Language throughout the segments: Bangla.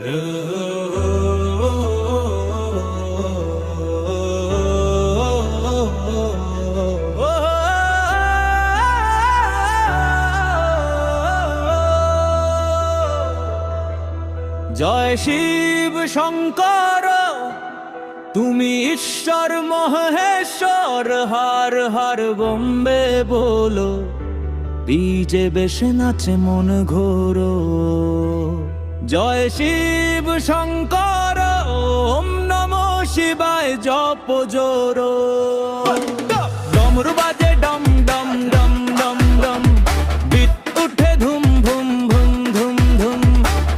জয় শিব শঙ্কর, তুমি ঈশ্বর মহেশ্বর, হর হর বম্বে বলো, ডিজে বেশে নাচে মন ঘোরো। জয় শিব শঙ্কর, ওম নমঃ শিবায় জপ জোরো। ডমরু বাজে ডম ডম ডম ডম ডম, বিট উঠে ধুম ধুম ধুম ধুম ধুম,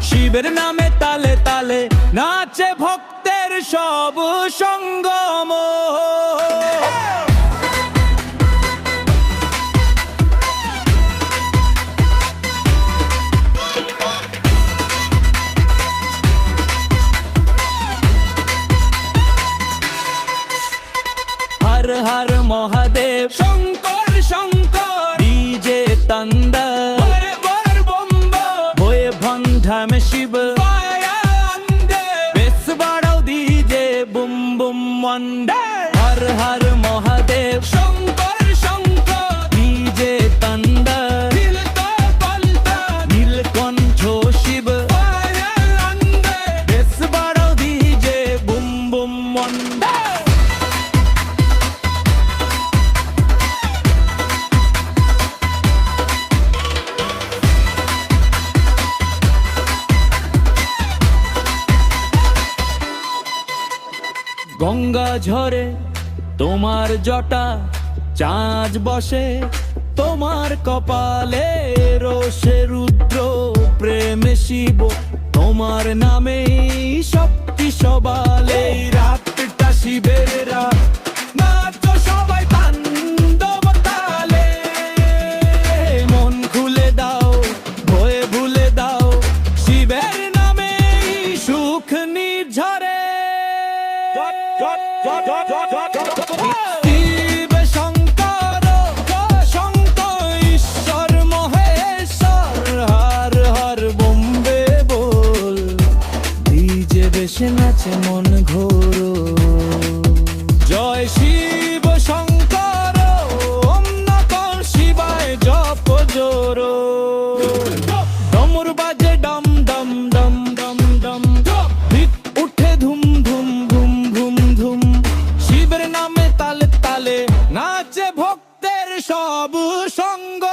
শিবের নামে তালে তালে নাচে ভক্তের সব সঙ্গম। হর হর মহাদেব শঙ্কর শঙ্কর, ডিজে তন্দর বর বম্ব, বয়ে ভন্ধাম শিব বেশ বাড়াও DJ boom boom wonder. Har Har Mahadev Shankar Shankar, DJ তন্দর নীলকণ্ঠ শিব বেশ বাড়াও DJ boom boom wonder. Ganga ঝরে তোমার জটা, চাঁদ বসে তোমার কপালে, রোষে রুদ্র প্রেমে শিব, তোমার নামে শক্তি সবালে। রাতটা শিবের রাত, নাচো সবাই তাণ্ডব তালে, মন খুলে দাও ভয়ে ভুলে দাও, শিবের নামে সুখ নির্ঝরে। শিব শঙ্কর শঙ্কর, ঈশ্বর মহেশ্বর, হর হর বম্বে বল, ডিজে বেশে নাচে মন ঘোরো। জয় শিব শঙ্কর, ওম নমঃ শিবায় জপ জোরো। ডমরু বাজে ডম ডম ডম ডম ডম, বিট উঠে ধুম ধুম ধুম ধুম ধুম, শিবের নামে তালে তালে নাচে ভক্তের সব সঙ্গ।